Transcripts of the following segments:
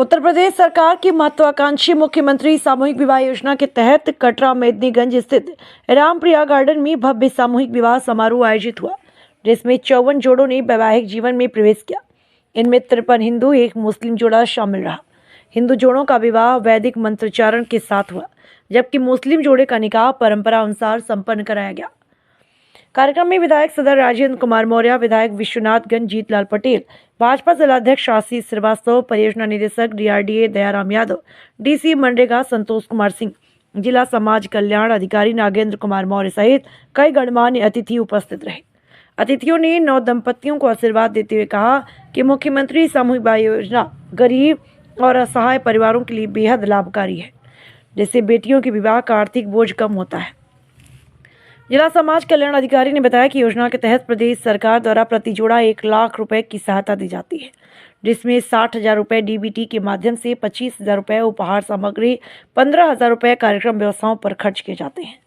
उत्तर प्रदेश सरकार की महत्वाकांक्षी मुख्यमंत्री सामूहिक विवाह योजना के तहत कटरा मेदिनीगंज स्थित रामप्रिया गार्डन में भव्य सामूहिक विवाह समारोह आयोजित हुआ, जिसमें 54 जोड़ों ने वैवाहिक जीवन में प्रवेश किया। इनमें 53 हिंदू, एक मुस्लिम जोड़ा शामिल रहा। हिंदू जोड़ों का विवाह वैदिक मंत्रोच्चारण के साथ हुआ, जबकि मुस्लिम जोड़े का निकाह परंपरा अनुसार संपन्न कराया गया। कार्यक्रम में विधायक सदर राजेंद्र कुमार मौर्य, विधायक विश्वनाथगंज जीतलाल पटेल, भाजपा जिलाध्यक्ष आशीष श्रीवास्तव, परियोजना निदेशक डीआरडीए दयाराम यादव, डीसी मनरेगा संतोष कुमार सिंह, जिला समाज कल्याण अधिकारी नागेंद्र कुमार मौर्य सहित कई गणमान्य अतिथि उपस्थित रहे। अतिथियों ने नव दंपतियों को आशीर्वाद देते हुए कहा कि मुख्यमंत्री सामूहिक विवाह योजना गरीब और असहाय परिवारों के लिए बेहद लाभकारी है, जिससे बेटियों के विवाह का आर्थिक बोझ कम होता है। जिला समाज कल्याण अधिकारी ने बताया कि योजना के तहत प्रदेश सरकार द्वारा प्रति जोड़ा 1 लाख रुपए की सहायता दी जाती है, जिसमें 60,000 रुपए डीबीटी के माध्यम से, 25,000 रुपए उपहार सामग्री, 15,000 रुपए कार्यक्रम व्यवस्थाओं पर खर्च किए जाते हैं।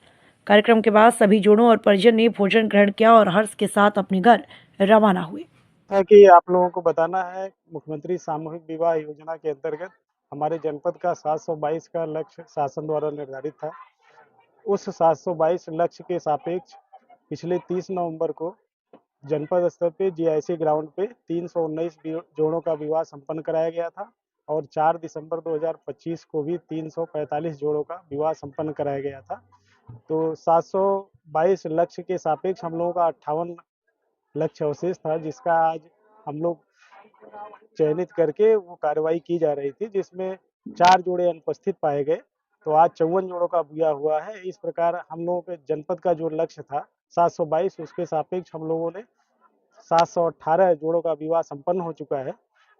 कार्यक्रम के बाद सभी जोड़ों और परिजन ने भोजन ग्रहण किया और हर्ष के साथ अपने घर रवाना हुए। कि आप लोगों को बताना है, मुख्यमंत्री सामूहिक विवाह योजना के अंतर्गत हमारे जनपद का 722 का लक्ष्य शासन द्वारा निर्धारित था। उस 722 लक्ष्य के सापेक्ष पिछले 30 नवंबर को जनपद स्तर पे जीआईसी ग्राउंड पे 319 जोड़ों का विवाह संपन्न कराया गया था और 4 दिसंबर 2025 को भी 345 जोड़ों का विवाह संपन्न कराया गया था। तो 722 लक्ष्य के सापेक्ष हम लोगों का 58 लक्ष्य अवशेष था, जिसका आज हम लोग चयनित करके वो कार्रवाई की जा रही थी, जिसमें 4 जोड़े अनुपस्थित पाए गए। तो आज 54 जोड़ों का विवाह हुआ है। इस प्रकार हम लोगों के जनपद का जो लक्ष्य था 722, उसके सापेक्ष हम लोगों ने 718 जोड़ों का विवाह संपन्न हो चुका है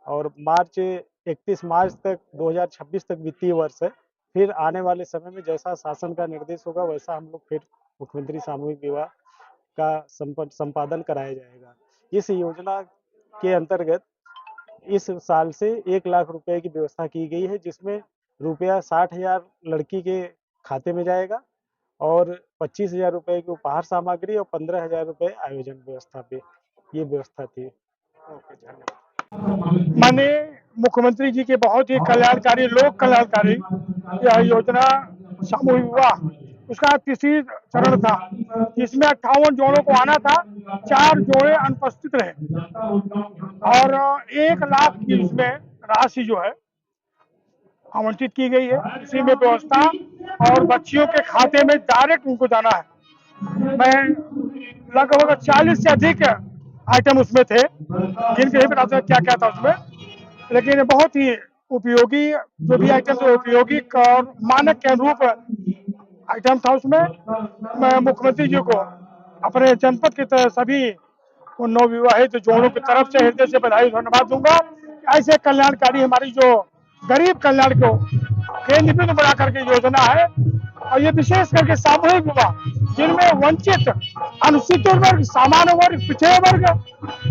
और 31 मार्च तक 2026 तक वित्तीय वर्ष है। फिर आने वाले समय में जैसा शासन का निर्देश होगा वैसा हम लोग फिर मुख्यमंत्री सामूहिक विवाह का संपादन कराया जाएगा। इस योजना के अंतर्गत इस साल से 1 लाख रुपए की व्यवस्था की गई है, जिसमें रुपया 60,000 लड़की के खाते में जाएगा और 25,000 रुपए की उपहार सामग्री और 15,000 रुपए आयोजन व्यवस्था पे ये व्यवस्था थी। माननीय मुख्यमंत्री जी के बहुत ही कल्याणकारी, लोक कल्याणकारी यह योजना सामूहिक विवाह उसका तीसरी चरण था, जिसमें 58 जोड़ों को आना था, 4 जोड़े अनुपस्थित रहे और 1 लाख की इसमें राशि जो है आवंटित की गई है। इसी में व्यवस्था और बच्चियों के खाते में डायरेक्ट उनको जाना है। मैं लगभग 40 से अधिक आइटम उसमें थे, जिनके नहीं पता क्या क्या था उसमें, लेकिन बहुत ही उपयोगी, जो भी आइटम थे उपयोगी और मानक के अनुरूप आइटम था उसमें। मैं मुख्यमंत्री जी को अपने जनपद के सभी नवविवाहित जोड़ों की तरफ से हृदय से बधाई धन्यवाद दूंगा। ऐसे कल्याणकारी हमारी जो गरीब कल्याण को केंद्र बिंदु बना करके योजना है, और ये विशेष करके सामूहिक विवाह जिनमें वंचित, अनुसूचित वर्ग, सामान्य वर्ग, पिछड़े वर्ग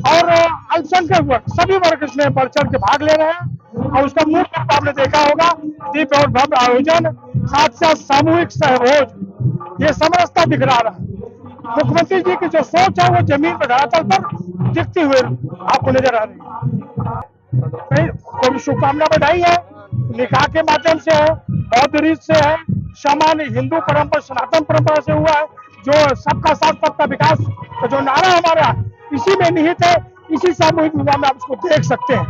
और अल्पसंख्यक वर्ग, सभी वर्ग इसमें बढ़ चढ़ के भाग ले रहे हैं। और उसका मूल रूप आपने देखा होगा, दीप और भव्य आयोजन, साथ साथ सामूहिक सहभोज, ये समरसता दिख रहा है। मुख्यमंत्री जी की जो सोच है वो जमीन पर धरातल पर दिखती हुए आपको नजर आ रही है। तो शुभकामना बधाई है, निकाह के माध्यम से है, बौद्ध रीत से है, सामान्य हिंदू परंपरा, सनातन परंपरा से हुआ है। जो सबका साथ सबका विकास का जो नारा हमारा इसी में निहित है, इसी सामूहिक विवाह में आप उसको देख सकते हैं।